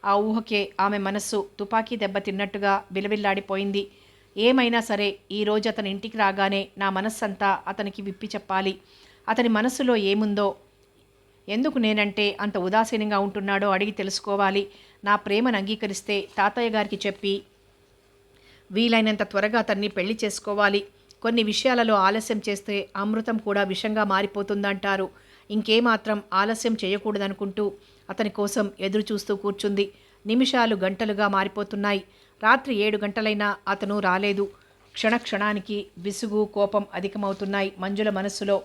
[SPEAKER 1] ఆ ఊహకే ఆమె మనస్సు తుపాకీ దెబ్బ తిన్నట్టుగా విలవిల్లాడిపోయింది. ఏమైనా సరే ఈరోజు అతని ఇంటికి రాగానే నా మనస్సంతా అతనికి విప్పి చెప్పాలి. అతని మనస్సులో ఏముందో, ఎందుకు నేనంటే అంత ఉదాసీనంగా ఉంటున్నాడో అడిగి తెలుసుకోవాలి. నా ప్రేమను అంగీకరిస్తే తాతయ్య గారికి చెప్పి వీలైనంత త్వరగా అతన్ని పెళ్లి చేసుకోవాలి. కొన్ని విషయాలలో ఆలస్యం చేస్తే అమృతం కూడా విషంగా మారిపోతుందంటారు. ఇంకేమాత్రం ఆలస్యం చేయకూడదనుకుంటూ అతని కోసం ఎదురు చూస్తూ కూర్చుంది. నిమిషాలు గంటలుగా మారిపోతున్నాయి. రాత్రి 7 గంటలైనా అతను రాలేదు. క్షణక్షణానికి విసుగు, కోపం అధికమవుతున్నాయి. మంజుల మనస్సులో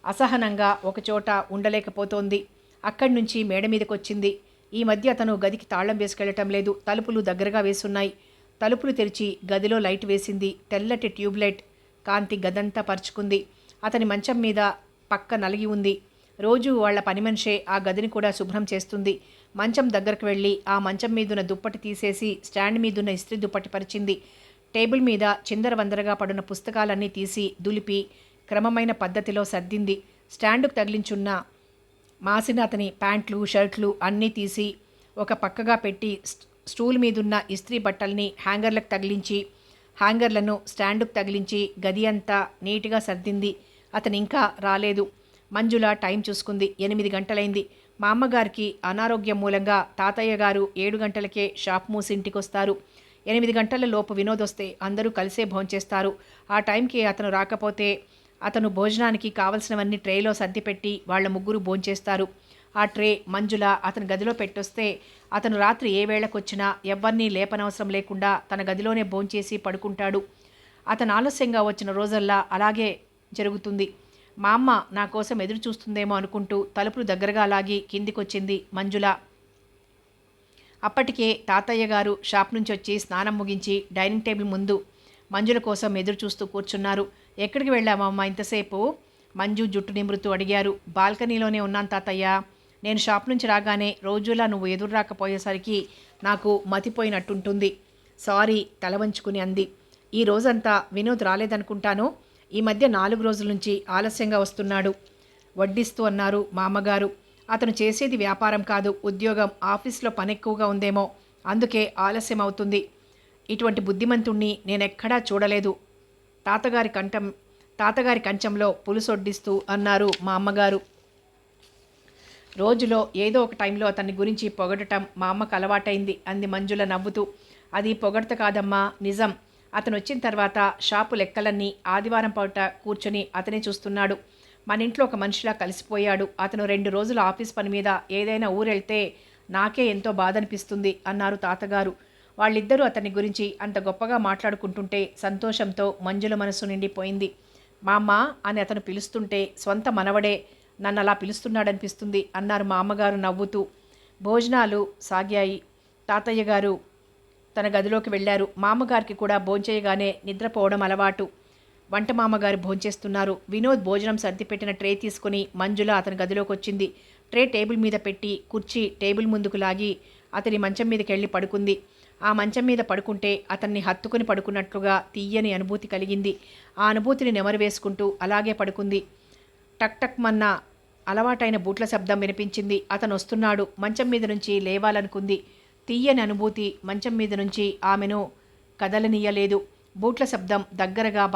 [SPEAKER 1] అసహనంగా ఒకచోట ఉండలేకపోతోంది. అక్కడి నుంచి మేడ మీదకొచ్చింది. ఈ మధ్య అతను గదికి తాళం వేసుకెళ్లటం లేదు. తలుపులు దగ్గరగా వేసున్నాయి. తలుపులు తెరిచి గదిలో లైట్ వేసింది. తెల్లటి ట్యూబ్లైట్ కాంతి గదంతా పరుచుకుంది. అతని మంచం మీద పక్క నలిగి ఉంది. రోజు వాళ్ల పని మనిషే ఆ గదిని కూడా శుభ్రం చేస్తుంది. మంచం దగ్గరకు వెళ్ళి ఆ మంచం మీదున్న దుప్పటి తీసేసి స్టాండ్ మీదున్న ఇస్త్రీ దుప్పటి పరిచింది. టేబుల్ మీద చిందరవందరగా పడున్న పుస్తకాలన్నీ తీసి దులిపి క్రమమైన పద్ధతిలో సర్దింది. స్టాండుకు తగిలించున్న మాసిన అతని ప్యాంట్లు, షర్ట్లు అన్నీ తీసి ఒక పక్కగా పెట్టి స్టూల్ మీదున్న ఇస్త్రీ బట్టల్ని హ్యాంగర్లకు తగిలించి హ్యాంగర్లను స్టాండుకు తగిలించి గది అంతా నీట్గా సర్దింది. అతను ఇంకా రాలేదు. మంజుల టైం చూసుకుంది. 8 గంటలైంది. మా అమ్మగారికి అనారోగ్యం మూలంగా తాతయ్య గారు 7 గంటలకే షాప్ మూసి ఇంటికొస్తారు. 8 గంటల లోపు వినోద్ వస్తే అందరూ కలిసే భోంచేస్తారు. ఆ టైంకి అతను రాకపోతే అతను భోజనానికి కావలసినవన్నీ ట్రేలో సర్దిపెట్టి వాళ్ళ ముగ్గురు భోంచేస్తారు. ఆ ట్రే మంజుల అతని గదిలో పెట్టొస్తే అతను రాత్రి ఏ వేళకొచ్చినా ఎవ్వరినీ లేపనవసరం లేకుండా తన గదిలోనే భోంచేసి పడుకుంటాడు. అతను ఆలస్యంగా వచ్చిన రోజల్లా అలాగే జరుగుతుంది. మా అమ్మ నా కోసం ఎదురు చూస్తుందేమో అనుకుంటూ తలుపులు దగ్గరగా లాగి కిందికొచ్చింది మంజుల. అప్పటికే తాతయ్య గారు షాప్ నుంచి వచ్చి స్నానం ముగించి డైనింగ్ టేబుల్ ముందు మంజుల కోసం ఎదురు చూస్తూ కూర్చున్నారు. ఎక్కడికి వెళ్ళామమ్మా ఇంతసేపు? మంజు జుట్టు నిమురుతూ అడిగారు. బాల్కనీలోనే ఉన్నాను తాతయ్య. నేను షాప్ నుంచి రాగానే రోజులా నువ్వు ఎదురు రాకపోయేసరికి నాకు మతిపోయినట్టుంటుంది. సారీ తల వంచుకుని అంది. ఈ రోజంతా వినోద్ రాలేదనుకుంటాను. ఈ మధ్య 4 రోజుల నుంచి ఆలస్యంగా వస్తున్నాడు వడ్డిస్తూ అన్నారు మా అమ్మగారు. అతను చేసేది వ్యాపారం కాదు, ఉద్యోగం. ఆఫీస్లో పని ఎక్కువగా ఉందేమో, అందుకే ఆలస్యం అవుతుంది. ఇటువంటి బుద్ధిమంతుణ్ణి నేనెక్కడా చూడలేదు. తాతగారి కంచంలో పులుసొడ్డిస్తూ అన్నారు మా అమ్మగారు. రోజులో ఏదో ఒక టైంలో అతని గురించి పొగడటం మా అమ్మకు అలవాటైంది అంది మంజుల నవ్వుతూ. అది పొగడత కాదమ్మా, నిజం. అతను వచ్చిన తర్వాత షాపు లెక్కలన్నీ ఆదివారం పూట కూర్చొని అతనే చూస్తున్నాడు. మన ఇంట్లో ఒక మనిషిలా కలిసిపోయాడు. అతను 2 రోజులు ఆఫీస్ పని మీద ఏదైనా ఊరెళ్తే నాకే ఎంతో బాధ అనిపిస్తుంది అన్నారు తాతగారు. వాళ్ళిద్దరూ అతని గురించి అంత గొప్పగా మాట్లాడుకుంటుంటే సంతోషంతో మంజుల మనసు నిండిపోయింది. మా అమ్మ అని అతను పిలుస్తుంటే స్వంత మనవడే నన్ను అలా పిలుస్తున్నాడనిపిస్తుంది అన్నారు మా అమ్మగారు నవ్వుతూ. భోజనాలు సాగాయి. తాతయ్య గారు తన గదిలోకి వెళ్ళారు. మామగారికి కూడా భోంచేయగానే నిద్రపోవడం అలవాటు. వంట మామగారు భోంచేస్తున్నారు. వినోద్ భోజనం సర్దిపెట్టిన ట్రే తీసుకుని మంజుల అతని గదిలోకి వచ్చింది. ట్రే టేబుల్ మీద పెట్టి కుర్చీ టేబుల్ ముందుకు లాగి అతని మంచం మీదకి వెళ్ళి పడుకుంది. ఆ మంచం మీద పడుకుంటే అతన్ని హత్తుకుని పడుకున్నట్లుగా తీయని అనుభూతి కలిగింది. ఆ అనుభూతిని నెమరు వేసుకుంటూ అలాగే పడుకుంది. టక్ టక్ మన్న అలవాటైన బూట్ల శబ్దం వినిపించింది. అతను వస్తున్నాడు. మంచం మీద నుంచి లేవాలనుకుంది. తీయని అనుభూతి మంచం మీద నుంచి ఆమెను కదలనీయలేదు. బూట్ల శబ్దం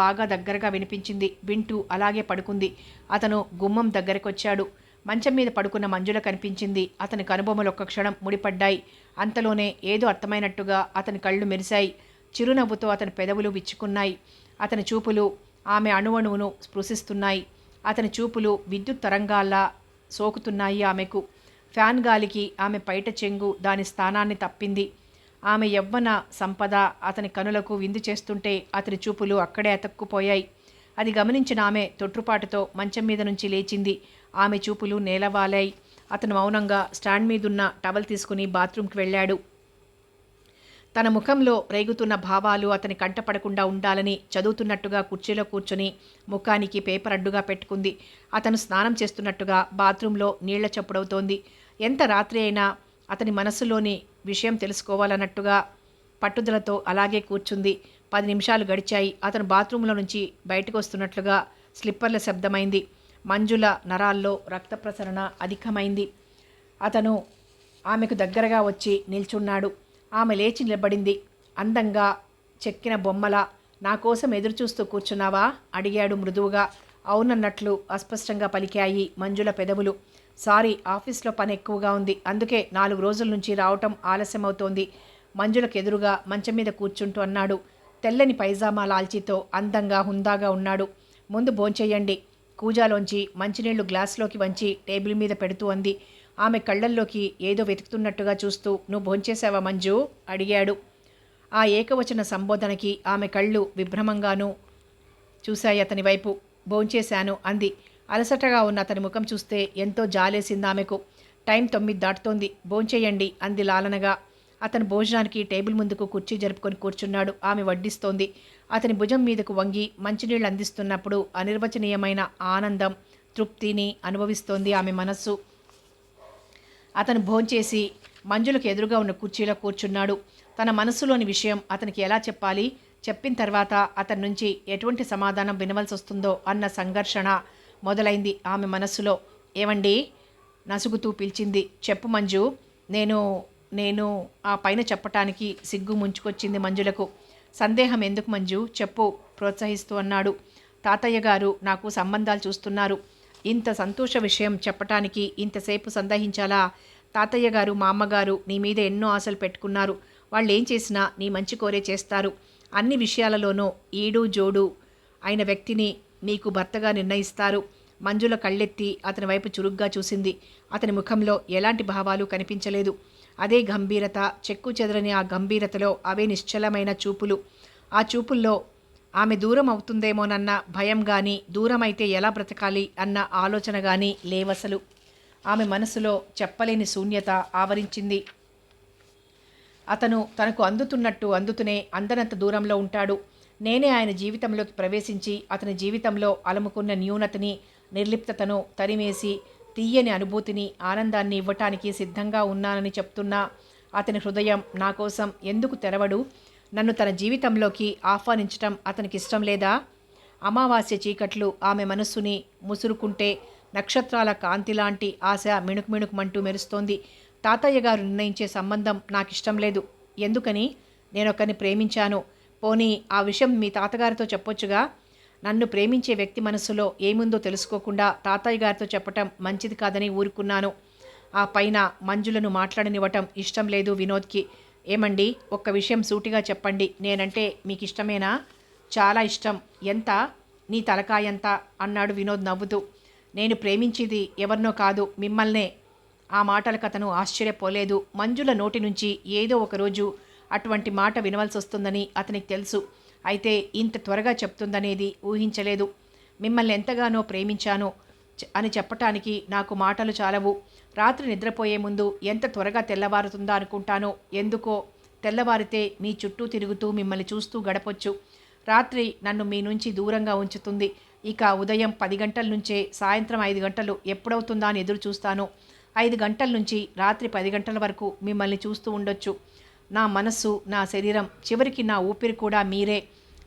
[SPEAKER 1] బాగా దగ్గరగా వినిపించింది. వింటూ అలాగే పడుకుంది. అతను గుమ్మం దగ్గరకొచ్చాడు. మంచం మీద పడుకున్న మంజుల కనిపించింది. అతని కనుబొమ్మలు ఒక్క క్షణం ముడిపడ్డాయి. అంతలోనే ఏదో అర్థమైనట్టుగా అతని కళ్ళు మెరిశాయి. చిరునవ్వుతో అతని పెదవులు విచ్చుకున్నాయి. అతని చూపులు ఆమె అణువణువును స్పృశిస్తున్నాయి. అతని చూపులు విద్యుత్ తరంగాల్లా సోకుతున్నాయి ఆమెకు. ఫ్యాన్ గాలికి ఆమె పైట చెంగు దాని స్థానాన్ని తప్పింది. ఆమె యవ్వన సంపద అతని కనులకు విందు చేస్తుంటే అతని చూపులు అక్కడే అతక్కుపోయాయి. అది గమనించిన ఆమె తొట్రుపాటుతో మంచం మీద నుంచి లేచింది. ఆమె చూపులు నేలవాలాయి. అతను మౌనంగా స్టాండ్ మీదున్న టవల్ తీసుకుని బాత్రూంకి వెళ్ళాడు. తన ముఖంలో రేగుతున్న భావాలు అతని కంటపడకుండా ఉండాలని చదువుతున్నట్టుగా కుర్చీలో కూర్చొని ముఖానికి పేపర్ అడ్డుగా పెట్టుకుంది. అతను స్నానం చేస్తున్నట్టుగా బాత్రూంలో నీళ్ల చప్పుడవుతోంది. ఎంత రాత్రి అయినా అతని మనస్సులోని విషయం తెలుసుకోవాలన్నట్టుగా పట్టుదలతో అలాగే కూర్చుంది. 10 నిమిషాలు గడిచాయి. అతను బాత్రూంలో నుంచి బయటకు వస్తున్నట్లుగా స్లిప్పర్ల శబ్దమైంది. మంజుల నరాల్లో రక్త ప్రసరణ అధికమైంది. అతను ఆమెకు దగ్గరగా వచ్చి నిల్చున్నాడు. ఆమె లేచి నిలబడింది. అందంగా చెక్కిన బొమ్మలా. నా కోసం ఎదురుచూస్తూ కూర్చున్నావా? అడిగాడు మృదువుగా. అవునన్నట్లు అస్పష్టంగా పలికాయి మంజుల పెదవులు. సారీ, ఆఫీస్లో పని ఎక్కువగా ఉంది, అందుకే 4 రోజుల నుంచి రావటం ఆలస్యమవుతోంది. మంజులకు ఎదురుగా మంచం మీద కూర్చుంటూ అన్నాడు. తెల్లని పైజామా లాల్చీతో అందంగా హుందాగా ఉన్నాడు. ముందు భోంచెయ్యండి. కూజాలోంచి మంచినీళ్లు గ్లాసులోకి వంచి టేబుల్ మీద పెడుతూ అంది. ఆమె కళ్ళల్లోకి ఏదో వెతుకుతున్నట్టుగా చూస్తూ, నువ్వు భోంచేశావా మంజు? అడిగాడు. ఆ ఏకవచన సంబోధనకి ఆమె కళ్ళు విభ్రమంగానూ చూశాయి అతని వైపు. భోంచేశాను అంది. అలసటగా ఉన్న అతని ముఖం చూస్తే ఎంతో జాలేసింది ఆమెకు. టైం 9 దాటుతోంది, భోంచేయండి అంది లాలనగా. అతను భోజనానికి టేబుల్ ముందుకు కుర్చీ జరుపుకొని కూర్చున్నాడు. ఆమె వడ్డిస్తోంది. అతని భుజం మీదకు వంగి మంచినీళ్ళు అందిస్తున్నప్పుడు అనిర్వచనీయమైన ఆనందం, తృప్తిని అనుభవిస్తోంది ఆమె మనస్సు. అతను భోంచేసి మంజులకు ఎదురుగా ఉన్న కుర్చీలో కూర్చున్నాడు. తన మనస్సులోని విషయం అతనికి ఎలా చెప్పాలి, చెప్పిన తర్వాత అతని నుంచి ఎటువంటి సమాధానం వినవలసి వస్తుందో అన్న సంఘర్షణ మొదలైంది ఆమె మనస్సులో. ఏమండి? నసుగుతూ పిలిచింది. చెప్పు మంజు. నేను ఆ పైన చెప్పటానికి సిగ్గు ముంచుకొచ్చింది మంజులకు. సందేహం ఎందుకు మంజు, చెప్పు ప్రోత్సహిస్తూ అన్నాడు. తాతయ్య గారు నాకు సంబంధాలు చూస్తున్నారు. ఇంత సంతోష విషయం చెప్పటానికి ఇంతసేపు సందేహించాలా? తాతయ్య గారు మా అమ్మగారు నీ మీద ఎన్నో ఆశలు పెట్టుకున్నారు. వాళ్ళు ఏం చేసినా నీ మంచి కోరే చేస్తారు. అన్ని విషయాలలోనూ ఈడు జోడు అయిన వ్యక్తిని నీకు భర్తగా నిర్ణయిస్తారు. మంజుల కళ్ళెత్తి అతని వైపు చురుగ్గా చూసింది. అతని ముఖంలో ఎలాంటి భావాలు కనిపించలేదు. అదే గంభీరత, చెక్కు చెదరని ఆ గంభీరతలో అవే నిశ్చలమైన చూపులు. ఆ చూపుల్లో ఆమె దూరం అవుతుందేమోనన్న భయం కానీ, దూరమైతే ఎలా బ్రతకాలి అన్న ఆలోచన కానీ లేవసలు. ఆమె మనసులో చెప్పలేని శూన్యత ఆవరించింది. అతను తనకు అందుతూనే అందనంత దూరంలో ఉంటాడు. నేనే ఆయన జీవితంలోకి ప్రవేశించి అతని జీవితంలో అలముకున్న న్యూనతని, నిర్లిప్తతను తరిమేసి తీయని అనుభూతిని, ఆనందాన్ని ఇవ్వటానికి సిద్ధంగా ఉన్నానని చెప్తున్నా అతని హృదయం నా కోసం ఎందుకు తెరవడు? నన్ను తన జీవితంలోకి ఆహ్వానించటం అతనికి ఇష్టం లేదా? అమావాస్య చీకట్లు ఆమె మనస్సుని ముసురుకుంటే నక్షత్రాల కాంతిలాంటి ఆశ మిణుకుమిణుకుమంటూ మెరుస్తోంది. తాతయ్య గారు నిర్ణయించే సంబంధం నాకిష్టం లేదు. ఎందుకని? నేనొకరిని ప్రేమించాను. పోనీ ఆ విషయం మీ తాతగారితో చెప్పొచ్చుగా. నన్ను ప్రేమించే వ్యక్తి మనసులో ఏముందో తెలుసుకోకుండా తాతయ్య గారితో చెప్పటం మంచిది కాదని ఊరుకున్నాను. ఆ పైన మంజులను మాట్లాడనివ్వటం ఇష్టం లేదు వినోద్కి. ఏమండి, ఒక్క విషయం సూటిగా చెప్పండి. నేనంటే మీకు ఇష్టమేనా? చాలా ఇష్టం. ఎంత? నీ తలకాయంత అన్నాడు వినోద్ నవ్వుతూ. నేను ప్రేమించేది ఎవరినో కాదు, మిమ్మల్నే. ఆ మాటలకు అతను ఆశ్చర్యపోలేదు. మంజుల నోటి నుంచి ఏదో ఒకరోజు అటువంటి మాట వినవలసి వస్తుందని అతనికి తెలుసు. అయితే ఇంత త్వరగా చెప్తుందనేది ఊహించలేదు. మిమ్మల్ని ఎంతగానో ప్రేమించాను అని చెప్పటానికి నాకు మాటలు చాలవు. రాత్రి నిద్రపోయే ముందు ఎంత త్వరగా తెల్లవారుతుందా అనుకుంటానో. ఎందుకో తెల్లవారితే మీ చుట్టూ తిరుగుతూ మిమ్మల్ని చూస్తూ గడపొచ్చు. రాత్రి నన్ను మీ నుంచి దూరంగా ఉంచుతుంది. ఇక ఉదయం 10 గంటల నుంచే సాయంత్రం 5 గంటలు ఎప్పుడవుతుందా అని ఎదురు చూస్తాను. 5 గంటల నుంచి రాత్రి 10 గంటల వరకు మిమ్మల్ని చూస్తూ ఉండొచ్చు. నా మనస్సు, నా శరీరం, చివరికి నా ఊపిరి కూడా మీరే.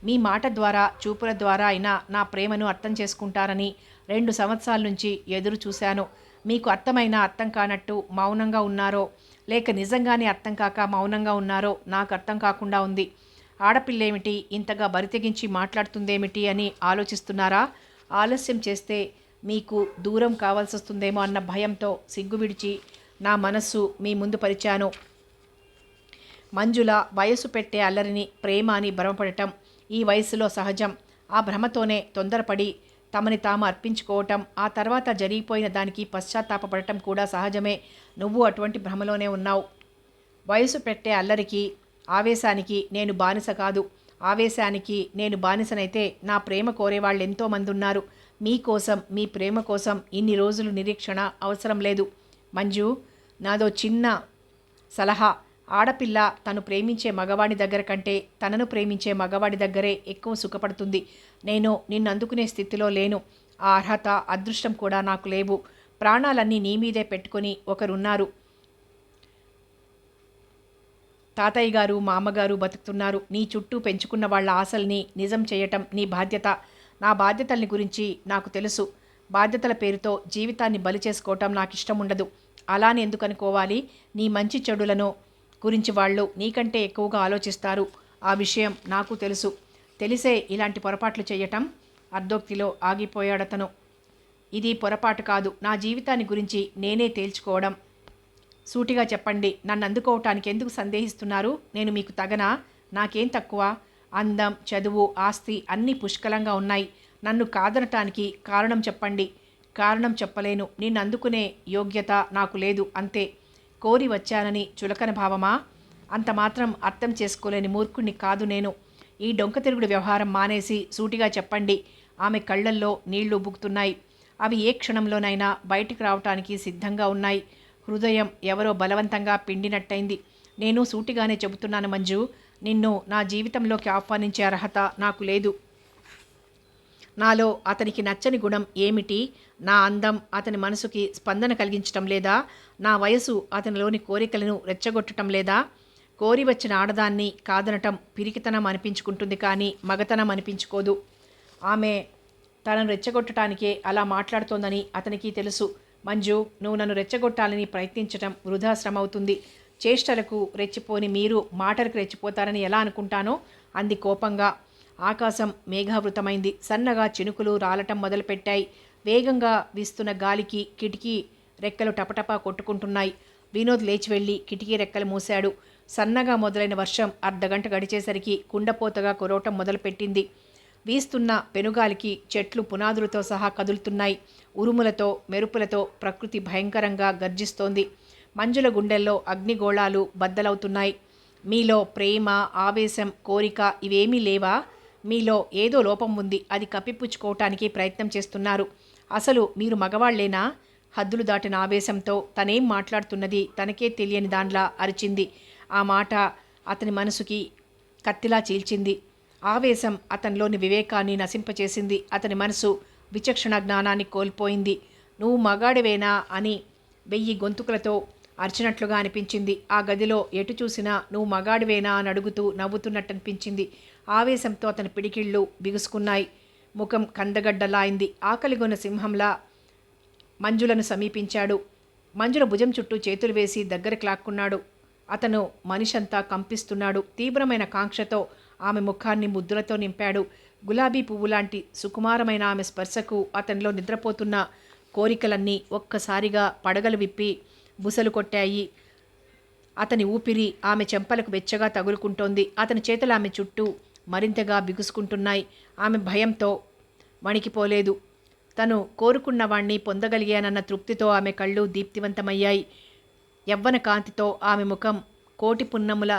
[SPEAKER 1] మీ మాట ద్వారా, చూపుల ద్వారా అయినా నా ప్రేమను అర్థం చేసుకుంటారని 2 సంవత్సరాల నుంచి ఎదురు చూశాను. మీకు అర్థమైనా అర్థం కానట్టు మౌనంగా ఉన్నారో, లేక నిజంగానే అర్థం కాక మౌనంగా ఉన్నారో నాకు అర్థం కాకుండా ఉంది. ఆడపిల్లేమిటి ఇంతగా బరితెగించి మాట్లాడుతుందేమిటి అని ఆలోచిస్తున్నారా? ఆలస్యం చేస్తే మీకు దూరం కావాల్సి వస్తుందేమో అన్న భయంతో సిగ్గు విడిచి నా మనస్సు మీ ముందు పరిచాను. మంజుల వయసు పెట్టే అల్లరిని ప్రేమ అని భ్రమపడటం ఈ వయసులో సహజం. ఆ భ్రమతోనే తొందరపడి తమని తాము అర్పించుకోవటం, ఆ తర్వాత జరిగిపోయిన దానికి పశ్చాత్తాపపడటం కూడా సహజమే. నువ్వు అటువంటి భ్రమలోనే ఉన్నావు. వయసు పెట్టే అల్లరికి ఆవేశానికి నేను బానిస కాదు. ఆవేశానికి నేను బానిసనైతే నా ప్రేమ కోరేవాళ్ళు ఎంతోమంది ఉన్నారు. మీకోసం, మీ ప్రేమ కోసం ఇన్ని రోజులు నిరీక్షణ అవసరం లేదు. మంజు, నాదో చిన్న సలహా. ఆడపిల్ల తను ప్రేమించే మగవాడి దగ్గర కంటే తనను ప్రేమించే మగవాడి దగ్గరే ఎక్కువ సుఖపడుతుంది. నేను నిన్ను అందుకునే స్థితిలో లేను. ఆ అర్హత, అదృష్టం కూడా నాకు లేవు. ప్రాణాలన్నీ నీ మీదే పెట్టుకొని ఒకరున్నారు. తాతయ్య గారు, మామగారు బతుకుతున్నారు. నీ చుట్టూ పెంచుకున్న వాళ్ళ ఆశల్ని నిజం చేయటం నీ బాధ్యత. నా బాధ్యతల్ని గురించి నాకు తెలుసు. బాధ్యతల పేరుతో జీవితాన్ని బలి చేసుకోవటం నాకు ఇష్టం ఉండదు. అలానే ఎందుకు అనుకోవాలి? నీ మంచి చెడులను గురించి వాళ్ళు నీకంటే ఎక్కువగా ఆలోచిస్తారు. ఆ విషయం నాకు తెలుసు. తెలిసే ఇలాంటి పొరపాట్లు చేయటం. అర్ధోక్తిలో ఆగిపోయాడతను. ఇది పొరపాటు కాదు. నా జీవితాన్ని గురించి నేనే తేల్చుకోవడం. సూటిగా చెప్పండి. నన్ను అందుకోవటానికి ఎందుకు సందేహిస్తున్నారు? నేను మీకు తగనా? నాకేం తక్కువ? అందం, చదువు, ఆస్తి అన్నీ పుష్కలంగా ఉన్నాయి. నన్ను కాదనటానికి కారణం చెప్పండి. కారణం చెప్పలేను. నిన్ను అందుకునే యోగ్యత నాకు లేదు, అంతే. కోరి వచ్చానని చులకన భావమా? అంత మాత్రం అర్థం చేసుకోలేని మూర్ఖుణ్ణి కాదు నేను. ఈ డొంక తిరుగుడు వ్యవహారం మానేసి సూటిగా చెప్పండి. ఆమె కళ్ళల్లో నీళ్లు ఉబుకుతున్నాయి. అవి ఏ క్షణంలోనైనా బయటికి రావటానికి సిద్ధంగా ఉన్నాయి. హృదయం ఎవరో బలవంతంగా పిండినట్టయింది. నేను సూటిగానే చెబుతున్నాను మంజు. నిన్ను నా జీవితంలోకి ఆహ్వానించే అర్హత నాకు లేదు. నాలో అతనికి నచ్చని గుణం ఏమిటి? నా అందం అతని మనసుకి స్పందన కలిగించటం లేదా? నా వయసు అతనిలోని కోరికలను రెచ్చగొట్టడం లేదా? కోరి వచ్చిన ఆడదాన్ని కాదనటం పిరికితనం అనిపించుకుంటుంది, కానీ మగతనం అనిపించుకోదు. ఆమె తనను రెచ్చగొట్టడానికే అలా మాట్లాడుతోందని అతనికి తెలుసు. మంజు, నువ్వు నన్ను రెచ్చగొట్టాలని ప్రయత్నించటం వృధా శ్రమ అవుతుంది. చేష్టలకు రెచ్చిపోని మీరు మాటలకు రెచ్చిపోతారని ఎలా అనుకుంటానో అంది కోపంగా. ఆకాశం మేఘావృతమైంది. సన్నగా చినుకులు రాలటం మొదలుపెట్టాయి. వేగంగా వీస్తున్న గాలికి కిటికీ రెక్కలు టపటపా కొట్టుకుంటున్నాయి. వినోద్ లేచి వెళ్ళి కిటికీ రెక్కలు మూశాడు. సన్నగా మొదలైన వర్షం అర్ధగంట గడిచేసరికి కుండపోతగా కురవటం మొదలుపెట్టింది. వీస్తున్న పెనుగాలికి చెట్లు పునాదులతో సహా కదులుతున్నాయి. ఉరుములతో, మెరుపులతో ప్రకృతి భయంకరంగా గర్జిస్తోంది. మంజుల గుండెల్లో అగ్నిగోళాలు బద్దలవుతున్నాయి. మీలో ప్రేమ, ఆవేశం, కోరిక ఇవేమీ లేవా? మీలో ఏదో లోపం ఉంది. అది కప్పిపుచ్చుకోవటానికి ప్రయత్నం చేస్తున్నారు. అసలు మీరు మగవాళ్లేనా? హద్దులు దాటిన ఆవేశంతో తనేం మాట్లాడుతున్నది తనకే తెలియని దానిలా అరిచింది. ఆ మాట అతని మనసుకి కత్తిలా చీల్చింది. ఆవేశం అతనిలోని వివేకాన్ని నశింపచేసింది. అతని మనసు విచక్షణ జ్ఞానాన్ని కోల్పోయింది. నువ్వు మగాడివేనా అని 1000 గొంతుకులతో అరిచినట్లుగా అనిపించింది. ఆ గదిలో ఎటు చూసినా నువ్వు మగాడివేనా అని అడుగుతూ నవ్వుతున్నట్టు అనిపించింది. ఆవేశంతో అతని పిడికిళ్ళు బిగుసుకున్నాయి. ముఖం కందగడ్డలా అయింది. ఆకలిగొన్న సింహంలా మంజులను సమీపించాడు. మంజుల భుజం చుట్టూ చేతులు వేసి దగ్గరికి లాక్కున్నాడు. అతను మనిషంతా కంపిస్తున్నాడు. తీవ్రమైన కాంక్షతో ఆమె ముఖాన్ని ముద్దులతో నింపాడు. గులాబీ పువ్వులాంటి సుకుమారమైన ఆమె స్పర్శకు అతనిలో నిద్రపోతున్న కోరికలన్నీ ఒక్కసారిగా పడగలు విప్పి బుసలు కొట్టాయి. అతని ఊపిరి ఆమె చెంపలకు వెచ్చగా తగులుకుంటోంది. అతని చేతులు ఆమె చుట్టూ మరింతగా బిగుసుకుంటున్నాయి. ఆమె భయంతో వణికిపోలేదు. తను కోరుకున్నవాణ్ణి పొందగలిగానన్న తృప్తితో ఆమె కళ్ళు దీప్తివంతమయ్యాయి. యవ్వన కాంతితో ఆమె ముఖం కోటి పున్నముల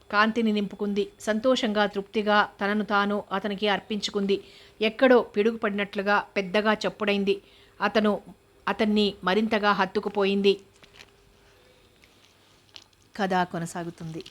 [SPEAKER 1] కాంతిని నింపుకుంది. సంతోషంగా, తృప్తిగా తనను తాను అతనికి అర్పించుకుంది. ఎక్కడో పిడుగుపడినట్లుగా పెద్దగా చప్పుడైంది. అతన్ని మరింతగా హత్తుకుపోయింది. కథ కొనసాగుతుంది.